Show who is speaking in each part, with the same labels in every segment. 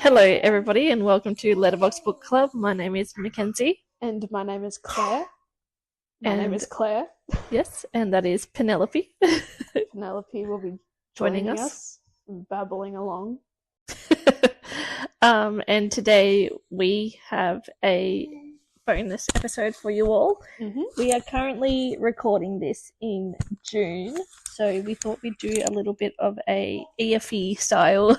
Speaker 1: Hello, everybody, and welcome to Letterbox Book Club. My name is Mackenzie.
Speaker 2: And my name is Claire. My name is Claire.
Speaker 1: Yes, and that is Penelope.
Speaker 2: Penelope will be
Speaker 1: joining us
Speaker 2: and babbling along.
Speaker 1: And today we have a bonus episode for you all.
Speaker 2: Mm-hmm.
Speaker 1: We are currently recording this in June, so we thought we'd do a little bit of a EOFY style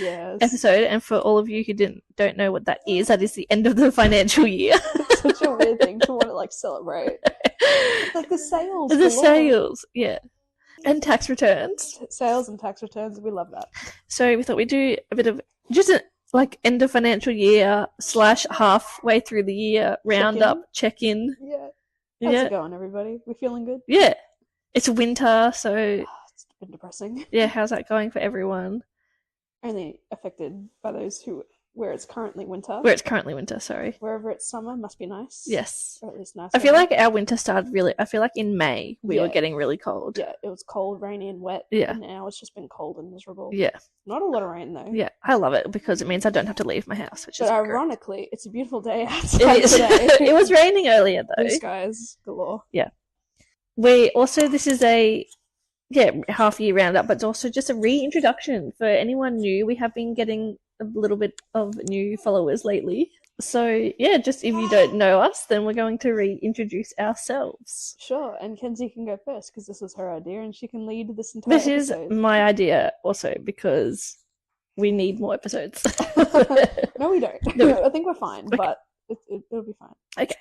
Speaker 1: episode. And for all of you who don't know what that is the end of the financial year.
Speaker 2: It's such a weird thing to want to celebrate. It's like the sales.
Speaker 1: The sales, yeah. And tax returns.
Speaker 2: Sales and tax returns, we love that.
Speaker 1: So we thought we'd do a bit of just end of financial year / halfway through the year roundup, check-in.
Speaker 2: Yeah. How's it going, everybody? We feeling good?
Speaker 1: Yeah. It's winter, so...
Speaker 2: it's been depressing.
Speaker 1: Yeah, how's that going for everyone?
Speaker 2: Only affected by those where it's currently winter.
Speaker 1: Where it's currently winter, sorry.
Speaker 2: Wherever it's summer must be nice.
Speaker 1: Yes.
Speaker 2: Or at least nice.
Speaker 1: I feel like our winter started I feel like in May we were getting really cold.
Speaker 2: Yeah, it was cold, rainy and wet.
Speaker 1: Yeah.
Speaker 2: And now it's just been cold and miserable.
Speaker 1: Yeah.
Speaker 2: Not a lot of rain though.
Speaker 1: Yeah, I love it because it means I don't have to leave my house, which is great.
Speaker 2: Ironically, it's a beautiful day outside today.
Speaker 1: It was raining earlier though.
Speaker 2: Blue skies galore.
Speaker 1: Yeah. This is a half year roundup, but it's also just a reintroduction for anyone new. We have been getting a little bit of new followers lately. So just if you don't know us, then we're going to reintroduce ourselves.
Speaker 2: Sure, and Kenzie can go first because this was her idea and she can lead this entire episode.
Speaker 1: This is my idea also because we need more episodes.
Speaker 2: No, we don't. No. I think we're fine, okay. But it'll be fine.
Speaker 1: Okay.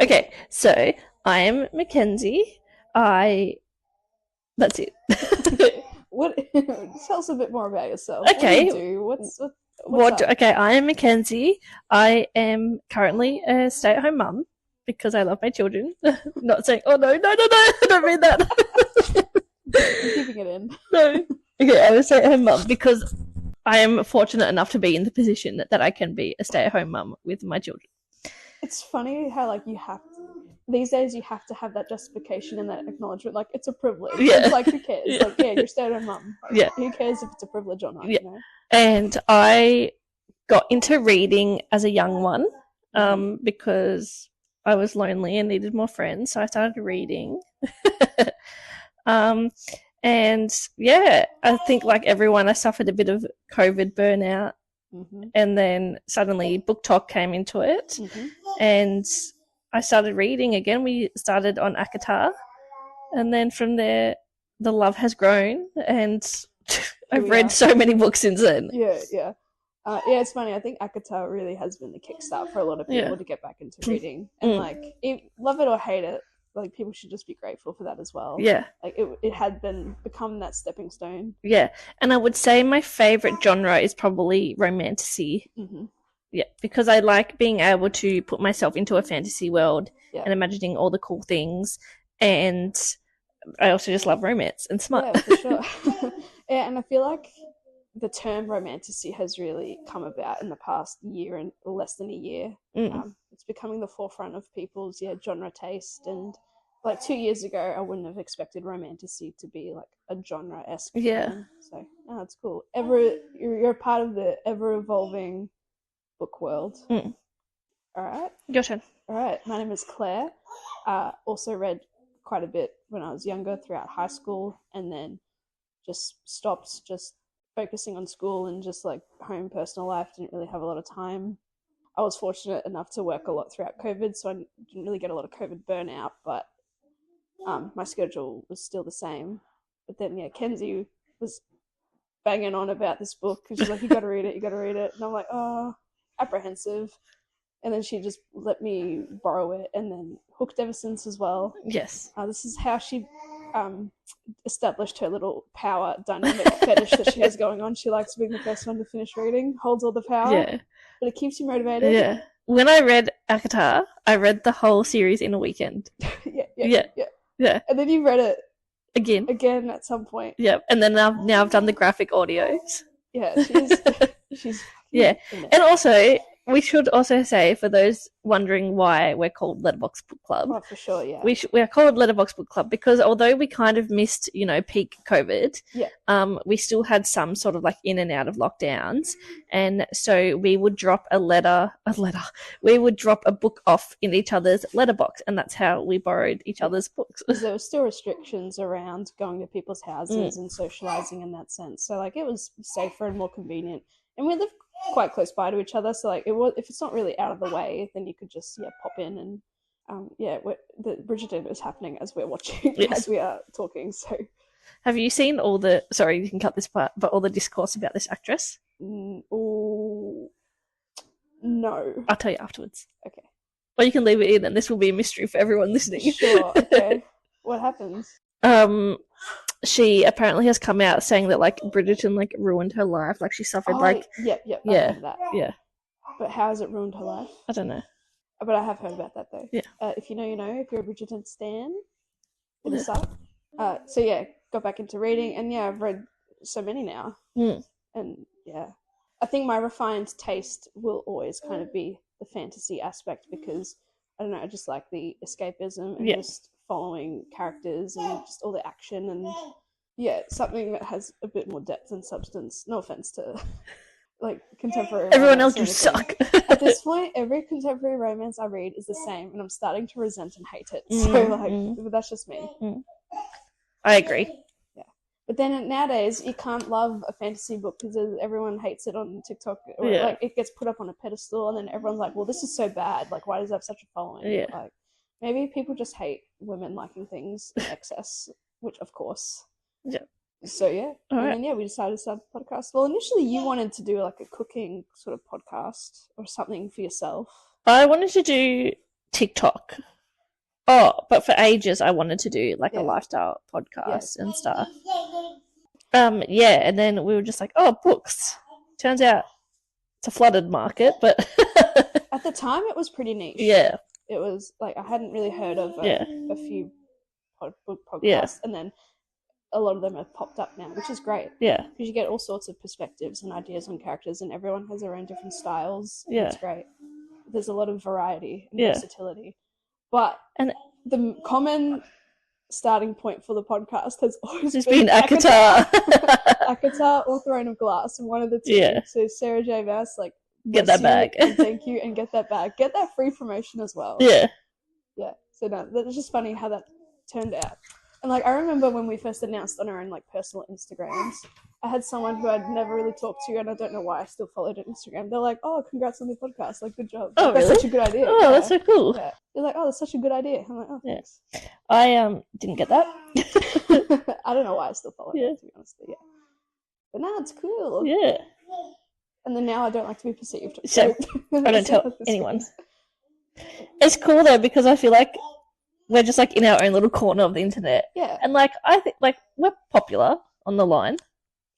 Speaker 1: Okay, so I am Mackenzie. That's it.
Speaker 2: What? Tell us a bit more about yourself.
Speaker 1: Okay.
Speaker 2: What do you do? What's up?
Speaker 1: Okay, I am Mackenzie. I am currently a stay-at-home mum because I love my children. Not saying, oh no, I don't mean that.
Speaker 2: I'm keeping it in.
Speaker 1: No. Okay, I'm a stay-at-home mum because I am fortunate enough to be in the position that I can be a stay-at-home mum with my children.
Speaker 2: It's funny how these days you have to have that justification and that acknowledgement. Like, it's a privilege.
Speaker 1: Yeah.
Speaker 2: It's like, who cares?
Speaker 1: Yeah.
Speaker 2: Like, you're stay-at-home mum.
Speaker 1: Yeah.
Speaker 2: Who cares if it's a privilege or not?
Speaker 1: Yeah.
Speaker 2: You know?
Speaker 1: And I got into reading as a young one because I was lonely and needed more friends. So I started reading. And I think like everyone, I suffered a bit of COVID burnout. Mm-hmm. And then suddenly Book Talk came into it. Mm-hmm. And I started reading again. We started on ACOTAR. And then from there, the love has grown. And I've read so many books since then.
Speaker 2: Yeah. It's funny. I think ACOTAR really has been the kickstart for a lot of people to get back into reading. And love it or hate it, like people should just be grateful for that as well. Yeah. Like it had become that stepping stone. Yeah.
Speaker 1: And I would say my favorite genre is probably romantasy. Mm-hmm. Yeah, because I like being able to put myself into a fantasy world and imagining all the cool things. And I also just love romance and smut.
Speaker 2: Yeah, for sure. Yeah, and I feel like the term romantasy has really come about in the past year and less than a year. It's becoming the forefront of people's genre taste. And like 2 years ago, I wouldn't have expected romantasy to be like a genre-esque thing. So, it's cool. You're a part of the ever-evolving book world. All right.
Speaker 1: Your turn.
Speaker 2: All right. My name is Claire. Also read quite a bit when I was younger throughout high school, and then just stopped focusing on school and just like home personal life. Didn't really have a lot of time. I was fortunate enough to work a lot throughout COVID, so I didn't really get a lot of COVID burnout, but my schedule was still the same. But then Kenzie was banging on about this book because she's like, you gotta read it. And I'm like, oh, apprehensive. And then she just let me borrow it and then hooked ever since as well.
Speaker 1: Yes.
Speaker 2: This is how she established her little power dynamic fetish that she has going on. She likes being the first one to finish reading, holds all the power. Yeah. But it keeps you motivated.
Speaker 1: Yeah. When I read ACOTAR, I read the whole series in a weekend. Yeah.
Speaker 2: And then you read it
Speaker 1: again
Speaker 2: at some point.
Speaker 1: Yeah. And then now I've done the graphic audios.
Speaker 2: Yeah, she's
Speaker 1: yeah. And also We should also say, for those wondering why we're called Letterbox Book Club.
Speaker 2: Oh, for sure, yeah.
Speaker 1: We're called Letterbox Book Club because although we kind of missed, peak COVID, we still had some sort of like in and out of lockdowns. And so we would drop we would drop a book off in each other's letterbox, and that's how we borrowed each other's books.
Speaker 2: Because there were still restrictions around going to people's houses and socializing in that sense. So like it was safer and more convenient. And we lived quite close by to each other, so like if it's not really out of the way, then you could just pop in and the Bridgerton is happening as we're watching as we are talking. So
Speaker 1: have you seen all the you can cut this part, but all the discourse about this actress?
Speaker 2: No,
Speaker 1: I'll tell you afterwards.
Speaker 2: Okay,
Speaker 1: or you can leave it in and this will be a mystery for everyone listening.
Speaker 2: Sure. Okay. What happens?
Speaker 1: She apparently has come out saying that like Bridgerton like ruined her life. Like she suffered
Speaker 2: Yep. I heard that.
Speaker 1: Yeah.
Speaker 2: But how has it ruined her life?
Speaker 1: I don't know.
Speaker 2: But I have heard about that though.
Speaker 1: Yeah.
Speaker 2: If you know, you know. If you're a Bridgerton stan, hit us up. So yeah, got back into reading, and yeah, I've read so many now. And yeah, I think my refined taste will always kind of be the fantasy aspect because I don't know, I just like the escapism and just following characters and just all the action and something that has a bit more depth and substance. No offense to like contemporary
Speaker 1: everyone else, you suck.
Speaker 2: At this point, every contemporary romance I read is the same, and I'm starting to resent and hate it. So but that's just me.
Speaker 1: I agree.
Speaker 2: Yeah, but then nowadays you can't love a fantasy book because everyone hates it on TikTok. Or like it gets put up on a pedestal, and then everyone's like, "Well, this is so bad. Like, why does it have such a following?"
Speaker 1: Yeah.
Speaker 2: Like, maybe people just hate women liking things in excess, which of course.
Speaker 1: Yeah.
Speaker 2: So yeah, and then we decided to start the podcast. Well, initially you wanted to do like a cooking sort of podcast or something for yourself.
Speaker 1: I wanted to do TikTok. Oh, but for ages I wanted to do like a lifestyle podcast and stuff. And then we were just like, oh, books. Turns out it's a flooded market, but
Speaker 2: at the time it was pretty niche.
Speaker 1: Yeah.
Speaker 2: It was like I hadn't really heard of a few book podcasts, and then a lot of them have popped up now, which is great. Yeah. Because you get all sorts of perspectives and ideas on characters, and everyone has their own different styles. Yeah. It's great. There's a lot of variety and versatility. But the common starting point for the podcast has always been ACOTAR. ACOTAR or Throne of Glass, one of the two. Yeah. So Sarah J. Maas, like,
Speaker 1: get that bag.
Speaker 2: And thank you, and get that bag. Get that free promotion as well.
Speaker 1: Yeah.
Speaker 2: Yeah. So no, that's just funny how that turned out. And like I remember when we first announced on our own like personal Instagrams, I had someone who I'd never really talked to, and I don't know why I still followed on Instagram. They're like, "Oh, congrats on the podcast! Like, good job!
Speaker 1: Oh,
Speaker 2: that's
Speaker 1: really?
Speaker 2: such a good idea!
Speaker 1: Oh, that's so cool!
Speaker 2: Yeah. They're like, "Oh, that's such a good idea!" I'm like, "Oh, thanks."
Speaker 1: I didn't get that.
Speaker 2: I don't know why I still follow it, to be honest. But but now it's cool.
Speaker 1: Yeah.
Speaker 2: And then now I don't like to be perceived.
Speaker 1: So I don't tell anyone. It's cool though because I feel like we're just like in our own little corner of the internet.
Speaker 2: Yeah.
Speaker 1: And like I think like we're popular on the line.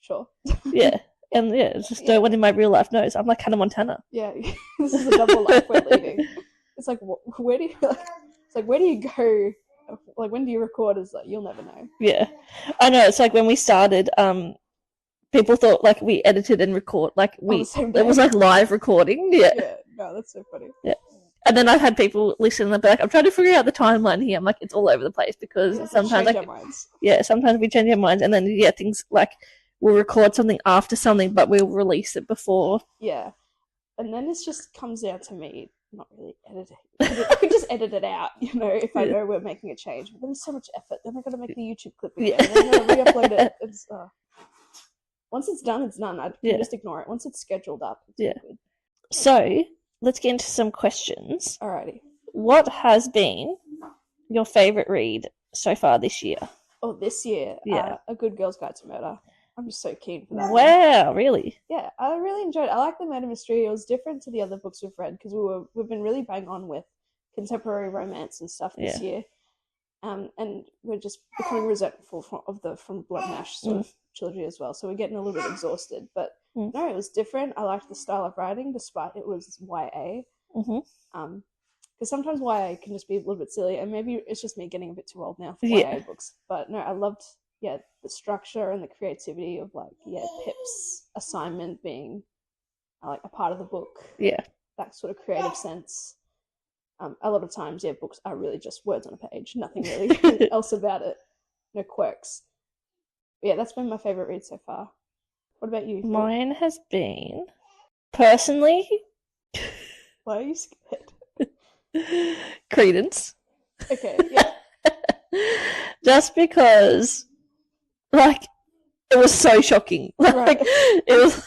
Speaker 2: Sure.
Speaker 1: Yeah. And it's just no one in my real life knows. I'm like Hannah Montana.
Speaker 2: Yeah. This is a double life we're leading. It's like where do you it's like where do you go? Like when do you record? Is like you'll never know.
Speaker 1: Yeah. I know, it's like when we started, people thought like we edited and record like it was like live recording. Yeah.
Speaker 2: Yeah. No, that's so funny.
Speaker 1: Yeah. And then I've had people listen and they're like, I'm trying to figure out the timeline here. I'm like, it's all over the place because sometimes sometimes we change our minds and then things like we'll record something after something but we'll release it before.
Speaker 2: Yeah. And then it just comes down to me not really editing. I could just edit it out, if I know we're making a change. But then there's so much effort. Then I've got to make the YouTube clip again. And then I've got to re-upload it. It's, once it's done, it's done. I can just ignore it. Once it's scheduled up, it's good.
Speaker 1: So let's get into some questions.
Speaker 2: Alrighty.
Speaker 1: What has been your favourite read so far this year?
Speaker 2: Oh, this year? Yeah. A Good Girl's Guide to Murder. I'm just so keen for that.
Speaker 1: Wow, really?
Speaker 2: Yeah, I really enjoyed it. I like the murder mystery. It was different to the other books we've read because we've been really bang on with contemporary romance and stuff this year. And we're just becoming resentful from Blood and Ash sort of trilogy as well. So we're getting a little bit exhausted. But no, it was different. I liked the style of writing despite it was YA. Because sometimes YA can just be a little bit silly, and maybe it's just me getting a bit too old now for YA books. But no, I loved the structure and the creativity of Pip's assignment being like a part of the book. Yeah. that sort of creative sense. A lot of times, books are really just words on a page, nothing really else about it, no quirks. But yeah, that's been my favourite read so far. What about you?
Speaker 1: Mine has been, personally...
Speaker 2: Why are you scared?
Speaker 1: Credence.
Speaker 2: Okay, yeah.
Speaker 1: Just because, like, it was so shocking. Like,
Speaker 2: Right.
Speaker 1: it was...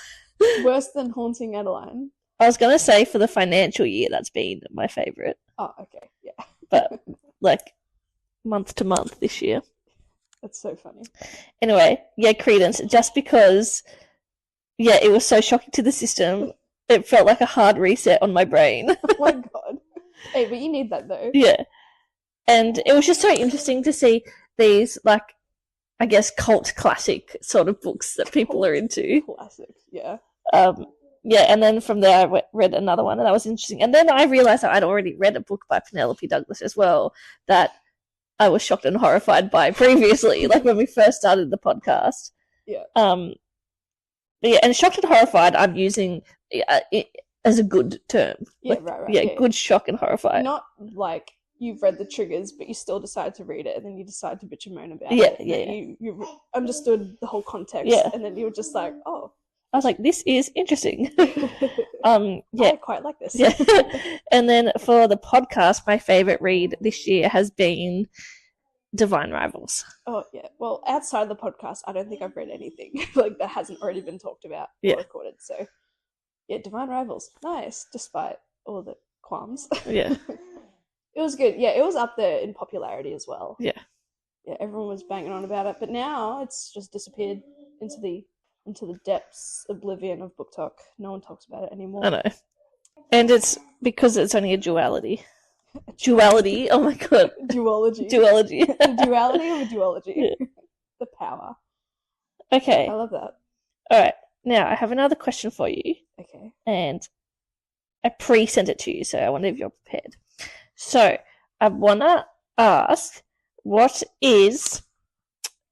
Speaker 2: Worse than Haunting Adeline.
Speaker 1: I was going to say for the financial year, that's been my favourite.
Speaker 2: Oh, okay, yeah.
Speaker 1: But, like, month to month this year.
Speaker 2: That's so funny.
Speaker 1: Anyway, yeah, Credence, just because, yeah, it was so shocking to the system. It felt like a hard reset on my brain.
Speaker 2: Oh my god. Hey, but you need that though.
Speaker 1: Yeah. And it was just so interesting to see these, like, I guess, cult classic sort of books that people are into.
Speaker 2: Classic, yeah.
Speaker 1: Yeah, and then from there I read another one, and that was interesting. And then I realised that I'd already read a book by Penelope Douglas as well that I was shocked and horrified by previously, like when we first started the podcast.
Speaker 2: Yeah.
Speaker 1: Yeah, and shocked and horrified I'm using it as a good term.
Speaker 2: Yeah,
Speaker 1: like,
Speaker 2: right.
Speaker 1: Yeah, good shock and horrified.
Speaker 2: Not like you've read the triggers, but you still decide to read it, and then you decide to bitch and moan about
Speaker 1: it.
Speaker 2: Yeah. You understood the whole context, and then you were just like, oh.
Speaker 1: I was like, this is interesting.
Speaker 2: I quite like this.
Speaker 1: Yeah. And then for the podcast, my favourite read this year has been Divine Rivals.
Speaker 2: Oh, yeah. Well, outside of the podcast, I don't think I've read anything like that hasn't already been talked about or recorded. So, yeah, Divine Rivals. Nice, despite all the qualms.
Speaker 1: Yeah.
Speaker 2: It was good. Yeah, it was up there in popularity as well.
Speaker 1: Yeah.
Speaker 2: Yeah, everyone was banging on about it. But now it's just disappeared into the depths, oblivion of book talk. No one talks about it anymore.
Speaker 1: I know. And it's because it's only a duality. Duality? Oh my god.
Speaker 2: Duology.
Speaker 1: Duology.
Speaker 2: The duality of a duology.
Speaker 1: Yeah.
Speaker 2: The power.
Speaker 1: Okay.
Speaker 2: I love that.
Speaker 1: Alright. Now, I have another question for you.
Speaker 2: Okay.
Speaker 1: And I pre-sent it to you, so I wonder if you're prepared. So, I want to ask, what is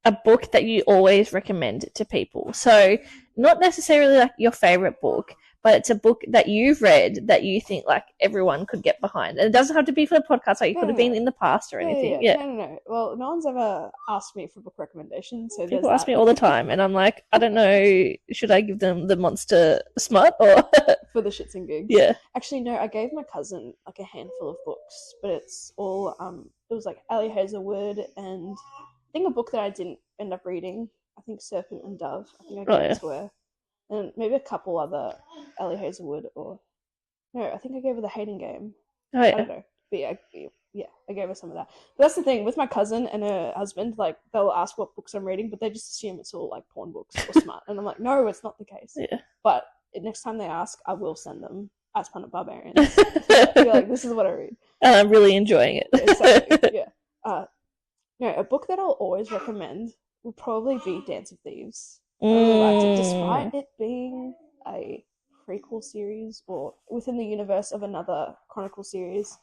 Speaker 1: a book that you always recommend to people? So, not necessarily like your favorite book, but it's a book that you've read that you think like everyone could get behind. And it doesn't have to be for the podcast, like it could have been in the past or anything. Yeah.
Speaker 2: No. Well, no one's ever asked me for book recommendations. So
Speaker 1: people ask me all the time, and I'm like, I don't know, should I give them the Monster Smut or
Speaker 2: for the shits and gigs?
Speaker 1: Yeah.
Speaker 2: Actually, no, I gave my cousin like a handful of books, but it's all it was like Ali Hazelwood and I think a book that I didn't end up reading. I think Serpent and Dove. I think I gave it to her. And maybe a couple other Ali Hazelwood I think I gave her The Hating Game.
Speaker 1: Oh, yeah.
Speaker 2: I don't know. But I gave her some of that. But that's the thing, with my cousin and her husband, like, they'll ask what books I'm reading, but they just assume it's all, like, porn books or smart. And I'm like, no, it's not the case.
Speaker 1: Yeah.
Speaker 2: But next time they ask, I will send them As Planet Barbarians. Be like, this is what I read.
Speaker 1: And I'm really enjoying it.
Speaker 2: Exactly, yeah. A book that I'll always recommend would probably be Dance of Thieves. I really liked it, despite it being a prequel series or within the universe of another Chronicle series.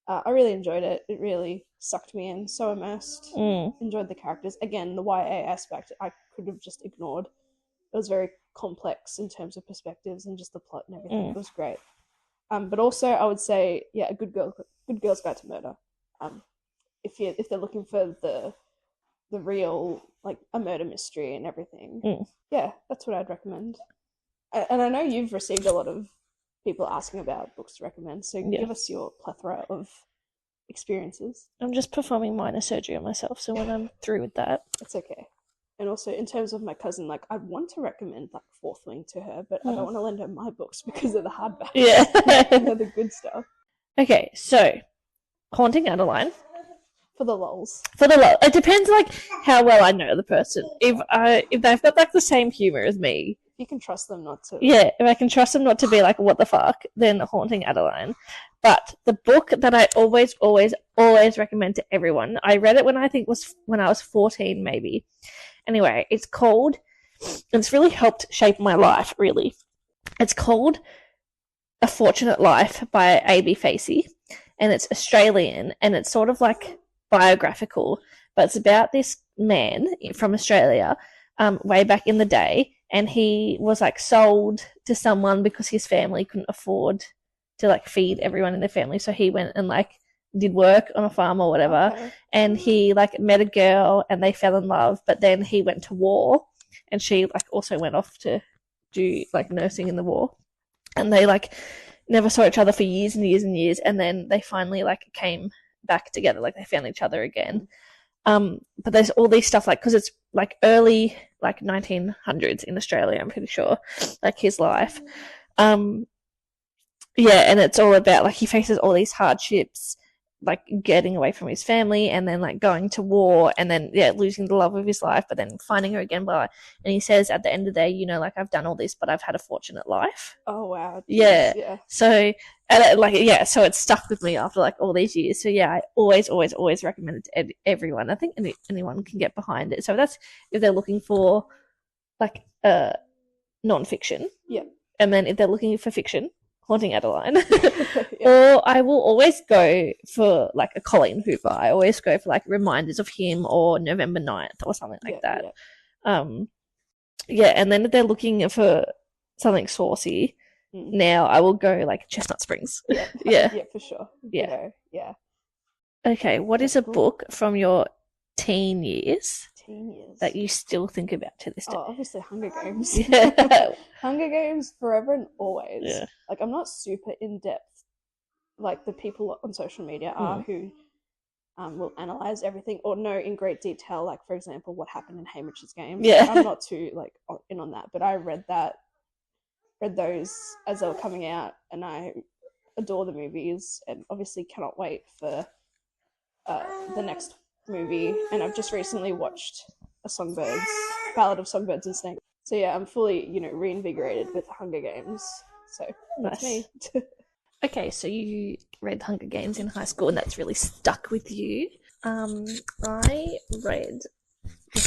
Speaker 2: I really enjoyed it. It really sucked me in, so immersed. Enjoyed the characters. Again, the YA aspect I could have just ignored. It was very complex in terms of perspectives and just the plot and everything. It was great. But also, I would say, a Good Girl's Guide to Murder. If they're looking for the real, like, a murder mystery and everything. Yeah, that's what I'd recommend. And I know you've received a lot of people asking about books to recommend, so give us your plethora of experiences. I'm just performing minor surgery on myself, so when I'm through with that, it's okay. And also, in terms of my cousin, like, I want to recommend, like, Fourth Wing to her, but I don't want to lend her my books because they're the hardbacks. Yeah. They're the good stuff. Okay, so, Haunting Adeline. For the lols. It depends, like, how well I know the person. If they've got, like, the same humour as me. You can trust them not to. Yeah, if I can trust them not to be like, what the fuck, then Haunting Adeline. But the book that I always, always, always recommend to everyone, I read it when I was 14, maybe. Anyway, it's really helped shape my life, really. It's called A Fortunate Life by A.B. Facey, and it's Australian, and it's sort of like biographical, but it's about this man from Australia, way back in the day, and he was like sold to someone because his family couldn't afford
Speaker 1: to like feed everyone in their family. So he went and like did work on a farm or whatever, and he like met a girl and they fell in love, but then he went to war and she like also went off to do like nursing in the war, and they like never saw each other for years and years and years, and then they finally like came back together, like they found each other again. But there's all these stuff like, because it's like early like 1900s in Australia, I'm pretty sure, like his life. And it's all about like he faces all these hardships, like getting away from his family and then like going to war and then losing the love of his life, but then finding her again. And he says at the end of the day, you know, like I've done all this, but I've had a fortunate life.
Speaker 2: Oh wow.
Speaker 1: Jeez. Yeah. So so it's stuck with me after like all these years. So I always recommend it to everyone. I think anyone can get behind it. So that's if they're looking for like non-fiction.
Speaker 2: Yeah.
Speaker 1: And then if they're looking for fiction, Haunting Adeline. Or I will always go for like a Colleen Hoover. I always go for like Reminders of Him or November 9th or something like that. And then if they're looking for something saucy, now I will go like Chestnut Springs.
Speaker 2: Yeah, for sure. Yeah.
Speaker 1: Okay, what is a book from your teen years that you still think about to this day?
Speaker 2: Oh, obviously Hunger Games. Yeah. Hunger Games forever and always.
Speaker 1: Yeah.
Speaker 2: Like I'm not super in depth like the people on social media are who will analyze everything or know in great detail, like for example what happened in Hamish's game.
Speaker 1: Yeah.
Speaker 2: I'm not too like in on that, but I read those as they were coming out, and I adore the movies and obviously cannot wait for the next movie. And I've just recently watched Ballad of Songbirds and Snakes. So yeah, I'm fully, reinvigorated with Hunger Games. So that's me.
Speaker 1: Okay, so you read Hunger Games in high school and that's really stuck with you. I read the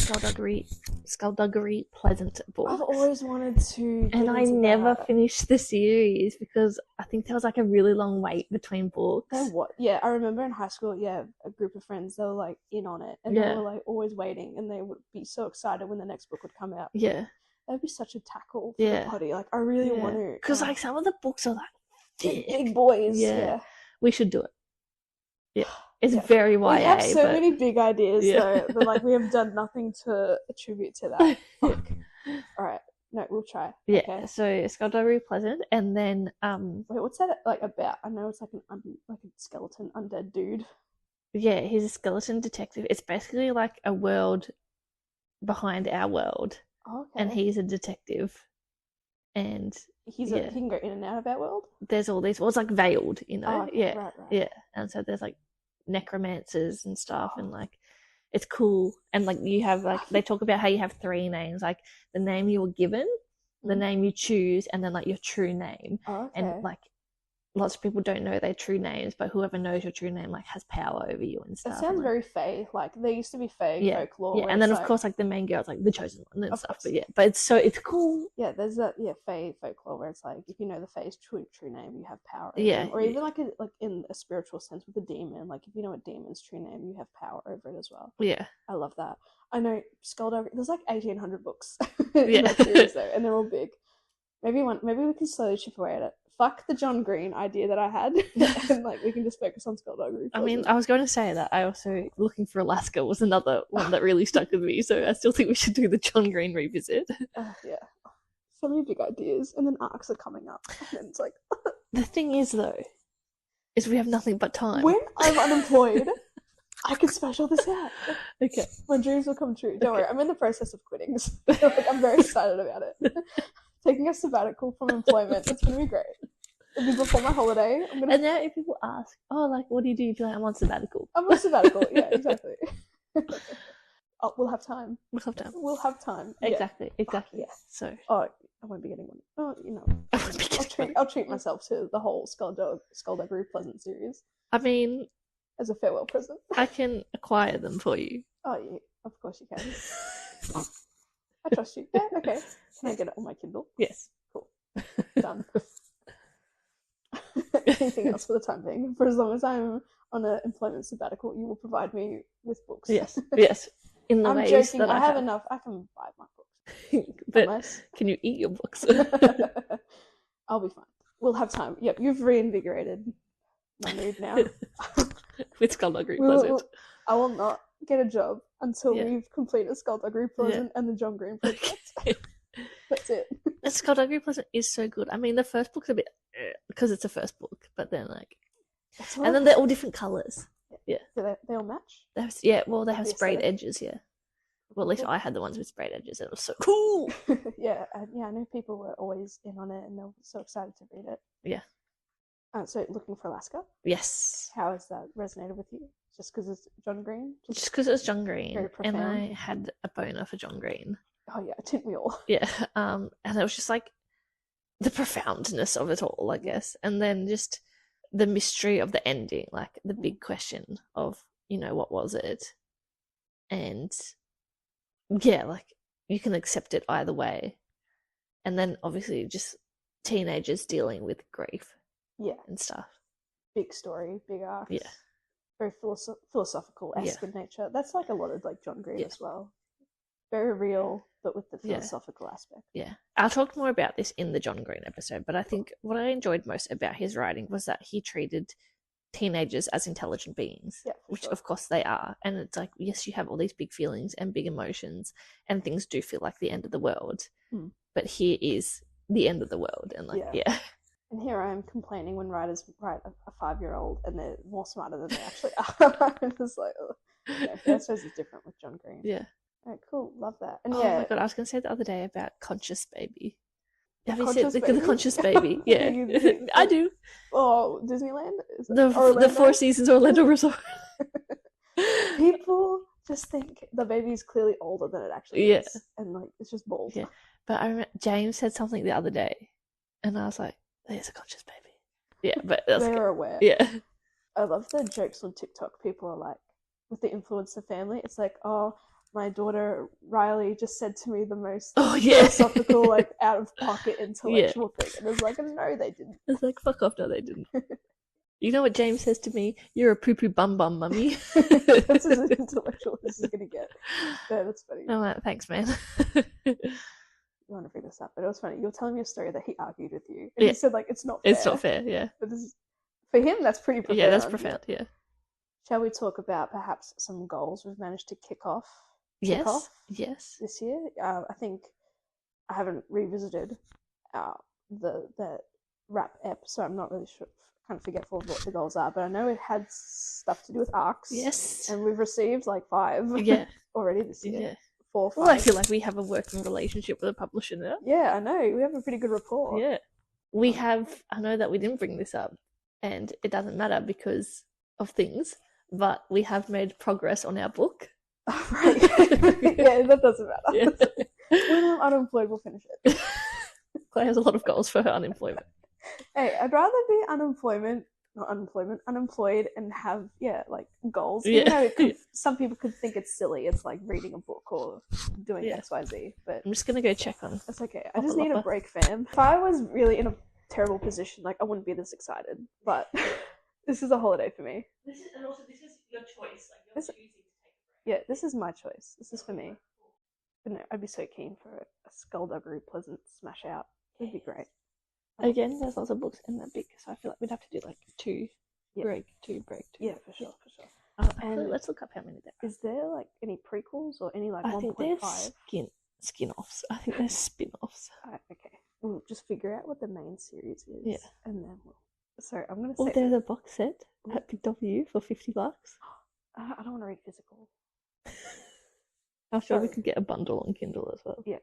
Speaker 1: Skullduggery Pleasant books.
Speaker 2: I've always wanted to
Speaker 1: and I never finished the series because I think there was like a really long wait between books.
Speaker 2: Yeah, I remember in high school, a group of friends, they were like in on it and they were like always waiting, and they would be so excited when the next book would come out.
Speaker 1: Yeah.
Speaker 2: That would be such a tackle for the potty. Like I really want to.
Speaker 1: Because like some of the books are like
Speaker 2: big boys. Yeah.
Speaker 1: We should do it. Yeah. It's very YA.
Speaker 2: We have so many big ideas though, but like we have done nothing to attribute to that. Fuck. All right. No, we'll try.
Speaker 1: Yeah.
Speaker 2: Okay.
Speaker 1: So Skullduggery Pleasant, and then
Speaker 2: wait, what's that like about? I know it's like like a skeleton undead dude.
Speaker 1: Yeah, he's a skeleton detective. It's basically like a world behind our world.
Speaker 2: Oh, okay.
Speaker 1: And he's a detective. And
Speaker 2: he can go in and out of our world?
Speaker 1: There's all these, it's like veiled,
Speaker 2: Oh, okay. Right.
Speaker 1: Yeah. And so there's like necromancers and stuff, and like it's cool. And like you have like they talk about how you have 3 names, like the name you were given, the name you choose, and then like your true name.
Speaker 2: Oh, okay.
Speaker 1: And like lots of people don't know their true names, but whoever knows your true name like has power over you and stuff.
Speaker 2: It sounds very fae. Like there used to be fae folklore.
Speaker 1: Yeah, and then of course like the main girl's like the chosen one and stuff. Course. But it's cool.
Speaker 2: Yeah, there's that fae folklore where it's like if you know the fae's true name, you have power over
Speaker 1: them.
Speaker 2: Or even like in a spiritual sense with a demon, like if you know a demon's true name, you have power over it as well.
Speaker 1: Yeah.
Speaker 2: I love that. I know Skullduggery, there's like 1,800 books in that series though, and they're all big. Maybe we can slowly chip away at it. Fuck the John Green idea that I had, and like we can just focus on Skullduggery.
Speaker 1: I mean, I was going to say that I also Looking for Alaska was another one that really stuck with me, so I still think we should do the John Green revisit.
Speaker 2: Yeah, so many big ideas, and then arcs are coming up, and it's like
Speaker 1: the thing is though, is we have nothing but time.
Speaker 2: When I'm unemployed, I can special this out.
Speaker 1: Okay,
Speaker 2: my dreams will come true. Don't worry, I'm in the process of quitting, so like, I'm very excited about it. Taking a sabbatical from employment, it's going to be great. It'll be before my holiday.
Speaker 1: And now if people ask, oh, like, what do you do? You'd be like, I'm on sabbatical.
Speaker 2: I'm on sabbatical, yeah, exactly. We'll have time. We'll have time.
Speaker 1: Exactly.
Speaker 2: Yeah.
Speaker 1: So.
Speaker 2: Oh, I won't be getting one. Oh, I'll treat myself to the whole Skullduggery Pleasant series.
Speaker 1: I mean.
Speaker 2: As a farewell present.
Speaker 1: I can acquire them for you.
Speaker 2: Oh, yeah, of course you can. I trust you. Yeah, okay. Can I get it on my Kindle?
Speaker 1: Yes.
Speaker 2: Cool. Done. Anything else for the time being? For as long as I'm on an employment sabbatical, you will provide me with books.
Speaker 1: Yes. In the
Speaker 2: I'm
Speaker 1: ways
Speaker 2: joking.
Speaker 1: that
Speaker 2: I have enough. I can buy my books.
Speaker 1: But can you eat your books?
Speaker 2: I'll be fine. We'll have time. Yep, you've reinvigorated my mood now.
Speaker 1: With Skullduggery Pleasant.
Speaker 2: I will not get a job until we've completed Skullduggery Pleasant and the John Green project.
Speaker 1: Okay.
Speaker 2: That's it.
Speaker 1: And Skullduggery Pleasant is so good. I mean, the first book's a bit because it's the first book, but then like, and then they're all different colours. Yeah.
Speaker 2: Do they all match?
Speaker 1: They have sprayed edges. Yeah. Well, at least I had the ones with sprayed edges, and it was so cool.
Speaker 2: Yeah, I know people were always in on it, and they were so excited to read it.
Speaker 1: Yeah.
Speaker 2: So, Looking for Alaska?
Speaker 1: Yes.
Speaker 2: How has that resonated with you? Just because it's John Green?
Speaker 1: Just because it was John Green,
Speaker 2: very profound.
Speaker 1: And I had a boner for John Green.
Speaker 2: Oh yeah, didn't we all?
Speaker 1: Yeah. And it was just like the profoundness of it all, I guess, and then just the mystery of the ending, like the big question of, what was it, and yeah, like you can accept it either way, and then obviously just teenagers dealing with grief, and stuff.
Speaker 2: Big story, big arcs.
Speaker 1: Yeah,
Speaker 2: very philosophical-esque in nature. That's like a lot of like John Green as well. Very real, but with the philosophical aspect. Yeah,
Speaker 1: I'll talk more about this in the John Green episode, but I think what I enjoyed most about his writing was that he treated teenagers as intelligent beings, which of course they are, and it's like, yes, you have all these big feelings and big emotions, and things do feel like the end of the world, but here is the end of the world, and like
Speaker 2: and here I am complaining when writers write a 5-year-old and they're more smarter than they actually are. I'm just like, I suppose it's different with John Green. All right, cool, love that. And
Speaker 1: oh my god, I was going to say the other day about Conscious Baby. Have you seen the Conscious Baby? Yeah, I do.
Speaker 2: Oh, Disneyland?
Speaker 1: The Four Seasons Orlando Resort.
Speaker 2: People just think the baby is clearly older than it actually is, and like it's just bald.
Speaker 1: Yeah, but I remember James said something the other day, and I was like, "There's a Conscious Baby." Yeah, but
Speaker 2: they're aware.
Speaker 1: Yeah,
Speaker 2: I love the jokes on TikTok. People are like, with the influencer family, it's like, oh, my daughter Riley just said to me the most philosophical, like out of pocket intellectual thing, and it's like, no, they didn't.
Speaker 1: It's like, fuck off, no, they didn't. You know what James says to me? You're a poo poo bum bum, mummy.
Speaker 2: That's as intellectual as this is gonna get. Yeah, that's funny.
Speaker 1: Oh, thanks, man.
Speaker 2: You want to bring this up, but it was funny. You're telling me a story that he argued with you, and he said like it's not fair.
Speaker 1: It's not fair, yeah.
Speaker 2: But this is, for him, that's pretty profound.
Speaker 1: Yeah, that's profound. Yeah.
Speaker 2: Shall we talk about perhaps some goals we've managed to kick off?
Speaker 1: Yes.
Speaker 2: This year, I think I haven't revisited the wrap ep, so I'm not really sure. Kind of forgetful of what the goals are, but I know it had stuff to do with arcs.
Speaker 1: Yes,
Speaker 2: and we've received like 5. Already this year.
Speaker 1: Yeah.
Speaker 2: 4 or 5.
Speaker 1: Well, I feel like we have a working relationship with a publisher now.
Speaker 2: Yeah, I know. We have a pretty good rapport.
Speaker 1: Yeah, we have. I know that we didn't bring this up, and it doesn't matter because of things, but we have made progress on our book.
Speaker 2: Right. Yeah, that doesn't matter. Yeah. When I'm unemployed, we'll finish it.
Speaker 1: Claire has a lot of goals for her unemployment.
Speaker 2: Hey, I'd rather be unemployed and have, like, goals.
Speaker 1: Yeah.
Speaker 2: Even though some people could think it's silly. It's like reading a book or doing XYZ. But
Speaker 1: I'm just going to go check on.
Speaker 2: That's okay. I just need a break, fam. If I was really in a terrible position, like, I wouldn't be this excited. But this is a holiday for me.
Speaker 1: This is your choice. Like, you're choosing to take a break.
Speaker 2: Yeah, this is my choice. This is for me. But no, I'd be so keen for a Skullduggery Pleasant smash out. It'd be great.
Speaker 1: Again, there's lots of books in that big, so I feel like we'd have to do like 2 break.
Speaker 2: Yeah, for sure.
Speaker 1: And let's look up how many there are.
Speaker 2: Is there like any prequels or any like 1.5?
Speaker 1: I think there's skin-offs. I think there's spin-offs.
Speaker 2: Okay. We'll just figure out what the main series is.
Speaker 1: Yeah.
Speaker 2: And then Sorry, I'm going to say...
Speaker 1: Oh, there's a box set at Big W for $50.
Speaker 2: I don't want to read physical.
Speaker 1: I'm sure we could get a bundle on Kindle as well.
Speaker 2: Yeah.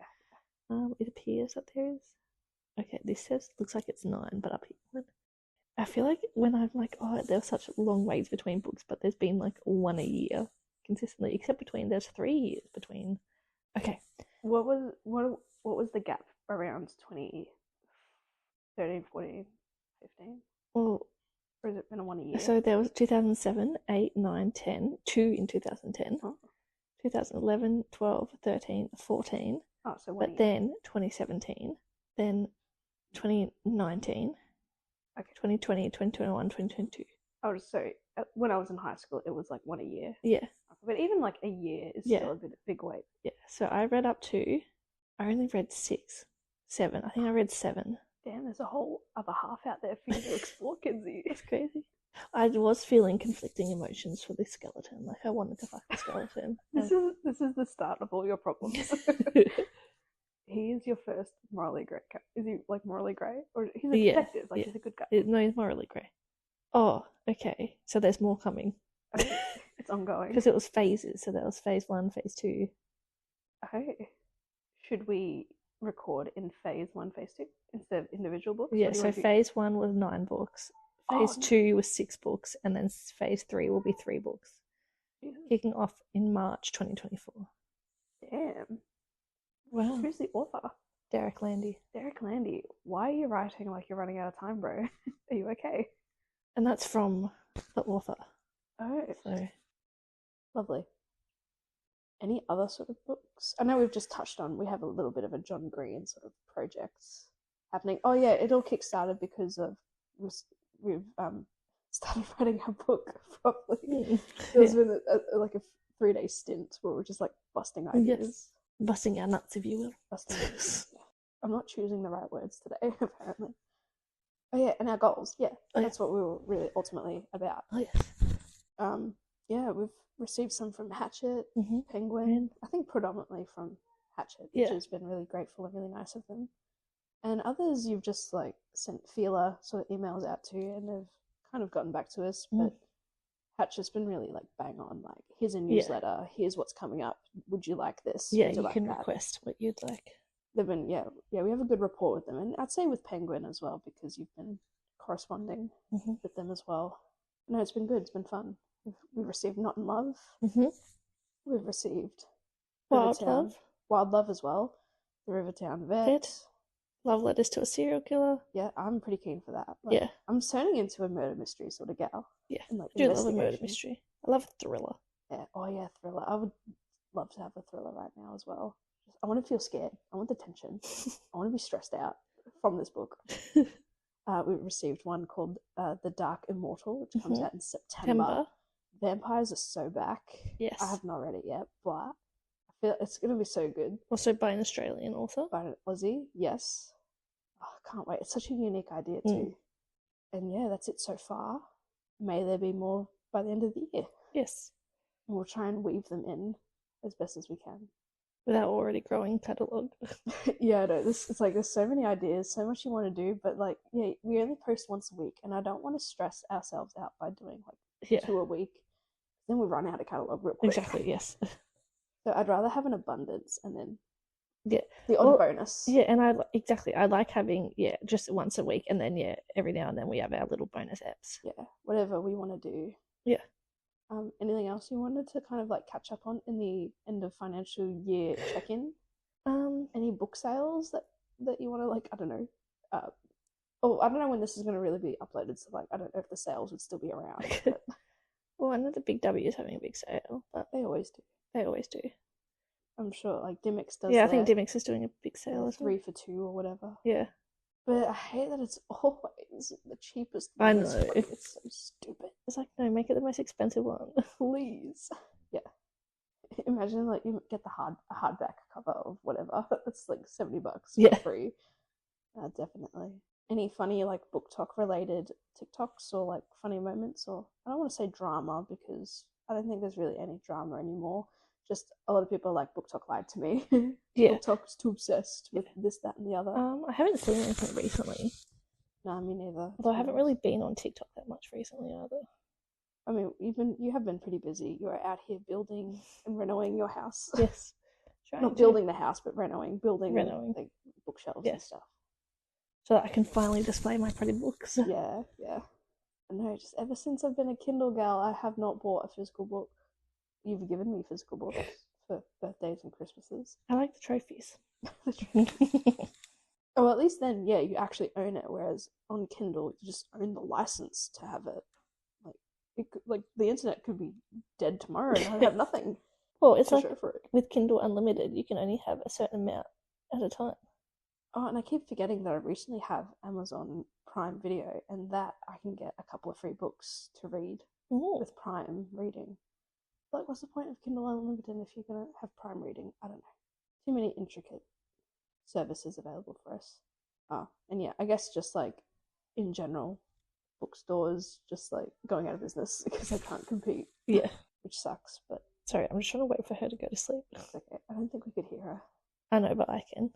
Speaker 1: It appears that there is... Okay, this looks like it's 9, but up here. I feel like when I'm like, oh, there were such long waits between books, but there's been like 1 a year consistently, except there's 3 years between. Okay.
Speaker 2: What was the gap around 2013, 14, 15?
Speaker 1: Well,
Speaker 2: or has it been a 1 a year?
Speaker 1: So there was 2007, 8, 9, 10, 2 in 2010, 2011, 12, 13, 14.
Speaker 2: Oh, so 1
Speaker 1: but
Speaker 2: a year.
Speaker 1: Then 2017, then 2019,
Speaker 2: okay,
Speaker 1: 2020, 2021, 2022.
Speaker 2: Oh, so when I was in high school, it was like 1 a year.
Speaker 1: Yeah.
Speaker 2: But even like a year is still a big wait.
Speaker 1: Yeah. So I only read 6, 7. I think I read 7.
Speaker 2: Damn, there's a whole other half out there for you to explore, Kenzie.
Speaker 1: It's crazy. I was feeling conflicting emotions for this skeleton. Like, I wanted to fuck the skeleton.
Speaker 2: This is the start of all your problems. He is your first morally grey cat. Is he like morally grey, or he's a detective? Like he's a good guy.
Speaker 1: No, he's morally grey. Oh, okay. So there's more coming.
Speaker 2: Okay. It's ongoing
Speaker 1: because it was phases. So there was phase 1, phase 2.
Speaker 2: Okay. Should we record in phase 1, phase 2 instead of individual books?
Speaker 1: Yeah. So phase 1 was 9 books. Phase 2 was 6 books, and then phase 3 will be 3 books. Jesus. Kicking off in March 2024.
Speaker 2: Damn.
Speaker 1: Wow.
Speaker 2: Who's the author?
Speaker 1: Derek Landy.
Speaker 2: Derek Landy. Why are you writing like you're running out of time, bro? Are you okay?
Speaker 1: And that's from the author.
Speaker 2: Oh.
Speaker 1: So
Speaker 2: lovely. Any other sort of books? I know we've just touched on, we have a little bit of a John Green sort of projects happening. Oh yeah, it all kick-started because of we've started writing our book properly. There's been like a 3-day stint where we're just like busting ideas.
Speaker 1: Yes. Busting our nuts, if you will.
Speaker 2: Busting nuts. I'm not choosing the right words today, apparently. Oh yeah, and our goals. Yeah, that's what we were really ultimately about.
Speaker 1: Oh yes.
Speaker 2: Yeah, we've received some from Hatchet, Penguin. I think predominantly from Hatchet, which has been really grateful and really nice of them. And others you've just like sent feeler sort of emails out to, and they've kind of gotten back to us, but Hatchet's been really like bang on, like here's a newsletter, here's what's coming up, would you like this?
Speaker 1: Yeah, you can request what you'd like.
Speaker 2: They've been we have a good rapport with them, and I'd say with Penguin as well, because you've been corresponding with them as well. No, it's been good, it's been fun. We've received Not in Love. We've received
Speaker 1: Wild
Speaker 2: Love as well. The Rivertown Vet.
Speaker 1: Love Letters to a Serial Killer.
Speaker 2: Yeah, I'm pretty keen for that. Like, I'm turning into a murder mystery sort of gal.
Speaker 1: Yeah, and like, I do love a murder mystery. I love a thriller.
Speaker 2: Yeah, oh yeah, thriller. I would love to have a thriller right now as well. I want to feel scared. I want the tension. I want to be stressed out from this book. We received one called The Dark Immortal, which comes out in September. Vampires are so back.
Speaker 1: Yes.
Speaker 2: I have not read it yet, but I feel it's going to be so good.
Speaker 1: Also by an Australian author.
Speaker 2: By an Aussie, yes. Oh, I can't wait. It's such a unique idea too. And yeah, that's it so far. May there be more by the end of the year.
Speaker 1: Yes.
Speaker 2: And we'll try and weave them in as best as we can.
Speaker 1: With our already growing catalogue.
Speaker 2: Yeah, no, it's like there's so many ideas, so much you want to do, but like, yeah, we only post once a week, and I don't want to stress ourselves out by doing like 2 a week. Then we run out of catalogue real quick.
Speaker 1: Exactly, yes.
Speaker 2: So I'd rather have an abundance and then
Speaker 1: the
Speaker 2: odd bonus.
Speaker 1: Yeah, and I like having just once a week, and then every now and then we have our little bonus apps.
Speaker 2: Yeah, whatever we want to do.
Speaker 1: Yeah.
Speaker 2: Anything else you wanted to kind of like catch up on in the end of financial year check-in? Any book sales that you want to like? I don't know. I don't know when this is going to really be uploaded. So like, I don't know if the sales would still be around. But...
Speaker 1: Well, I know the Big W is having a big sale, but
Speaker 2: they always do.
Speaker 1: They always do.
Speaker 2: I'm sure, like Dimmicks does.
Speaker 1: Yeah, I think Dimmicks is doing a big sale as well.
Speaker 2: 3 for 2 or whatever.
Speaker 1: Yeah.
Speaker 2: But I hate that it's always the cheapest.
Speaker 1: I know.
Speaker 2: It's so stupid.
Speaker 1: It's like, no, make it the most expensive one.
Speaker 2: Please. Yeah. Imagine like you get the hardback cover of whatever. It's like $70 for free. Definitely. Any funny like book talk related TikToks or like funny moments, or I don't want to say drama because I don't think there's really any drama anymore. Just a lot of people are like, book talk lied to me. Book talk's too obsessed with this, that, and the other.
Speaker 1: I haven't seen anything recently.
Speaker 2: Nah, me neither.
Speaker 1: Although I haven't really been on TikTok that much recently either.
Speaker 2: I mean, you have been pretty busy. You're out here building and renovating your house.
Speaker 1: Yes.
Speaker 2: Not building the house, but building like bookshelves and stuff.
Speaker 1: So that I can finally display my pretty books.
Speaker 2: Yeah. I know, just ever since I've been a Kindle gal, I have not bought a physical book. You've given me physical books for birthdays and Christmases.
Speaker 1: I like the trophies.
Speaker 2: Oh, at least then, you actually own it. Whereas on Kindle, you just own the license to have it. Like the internet could be dead tomorrow and I have nothing.
Speaker 1: Well, it's like with Kindle Unlimited, you can only have a certain amount at a time.
Speaker 2: Oh, and I keep forgetting that I recently have Amazon Prime Video, and that I can get a couple of free books to read with Prime reading. Like, what's the point of Kindle Unlimited if you're going to have Prime reading? I don't know. Too many intricate services available for us. Oh, and yeah, I guess just like in general, bookstores just like going out of business because they can't compete.
Speaker 1: Yeah.
Speaker 2: Which sucks, but
Speaker 1: Sorry, I'm just trying to wait for her to go to sleep.
Speaker 2: it's okay. I don't think we could hear her.
Speaker 1: I know, but I can.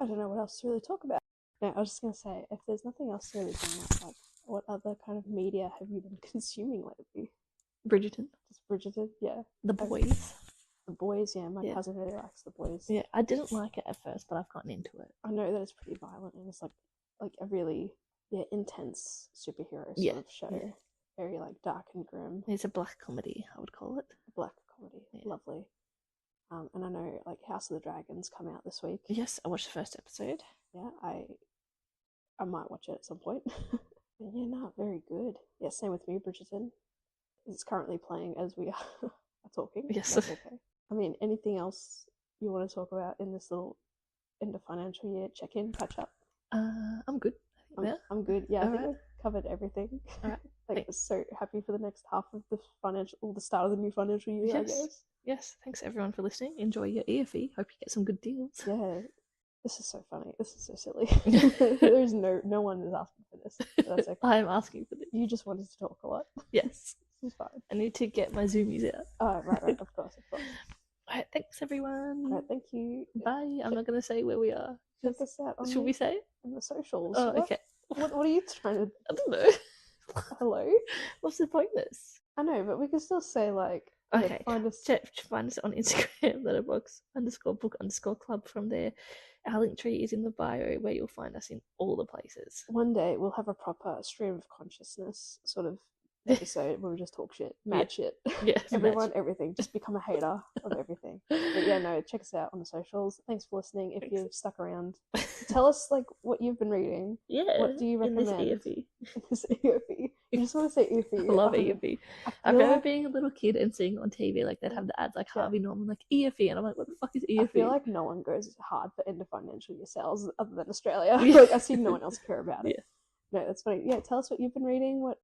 Speaker 2: I don't know what else to really talk about. No, I was just gonna say, if there's nothing else to really bring up, like, what other kind of media have you been consuming lately?
Speaker 1: Bridgerton.
Speaker 2: Just Bridgerton, yeah.
Speaker 1: The Boys.
Speaker 2: The Boys, yeah. My cousin really likes The Boys.
Speaker 1: Yeah, I didn't like it at first, but I've gotten into it.
Speaker 2: I know that it's pretty violent and it's like a really intense superhero sort of show. Yeah. Very like dark and grim.
Speaker 1: It's a black comedy, I would call it.
Speaker 2: A black comedy, lovely. And I know like House of the Dragons come out this week.
Speaker 1: Yes, I watched the first episode.
Speaker 2: Yeah, I might watch it at some point. But yeah, no, very good. Yeah, same with me, Bridgerton. It's currently playing as we are talking.
Speaker 1: Yes.
Speaker 2: That's okay. I mean, anything else you want to talk about in this little end of financial year check-in, catch up?
Speaker 1: I'm good.
Speaker 2: I'm good. Yeah, I think we've covered everything.
Speaker 1: All right.
Speaker 2: Like, so happy for the next half of the the start of the new financial year, I guess.
Speaker 1: Yes, thanks everyone for listening. Enjoy your EOFY. Hope you get some good deals.
Speaker 2: Yeah, this is so funny. This is so silly. There's no one is asking for this. That's okay.
Speaker 1: I am asking for this.
Speaker 2: You just wanted to talk a lot.
Speaker 1: Yes.
Speaker 2: This is fine.
Speaker 1: I need to get my zoomies out.
Speaker 2: Oh, right, of course.
Speaker 1: Alright, thanks everyone.
Speaker 2: Alright, thank you.
Speaker 1: Bye. I'm not going to say where we are.
Speaker 2: Check us out on
Speaker 1: Should we say it?
Speaker 2: On the socials.
Speaker 1: Oh, okay.
Speaker 2: What are you trying to...
Speaker 1: I don't know.
Speaker 2: Hello?
Speaker 1: What's the point of this?
Speaker 2: I know, but we can still say like...
Speaker 1: Okay, find us on Instagram, letterboxbookclub from there. Our link tree is in the bio where you'll find us in all the places.
Speaker 2: One day we'll have a proper stream of consciousness sort of episode where we just talk shit, mad shit.
Speaker 1: Yeah,
Speaker 2: everyone, everything. Just become a hater of everything. But yeah, no, check us out on the socials. Thanks for listening. If you've stuck around, tell us like what you've been reading.
Speaker 1: Yeah,
Speaker 2: what do you recommend?
Speaker 1: In
Speaker 2: this EOFY. You just want to say EOFY.
Speaker 1: I love EOFY. I remember being a little kid and seeing on TV like they'd have the ads like Harvey Norman like EOFY, and I'm like, what the fuck is EOFY?
Speaker 2: I feel like no one goes hard for end of financial year sales other than Australia. Like I see no one else care about it.
Speaker 1: Yeah.
Speaker 2: No, that's funny. Yeah, tell us what you've been reading. What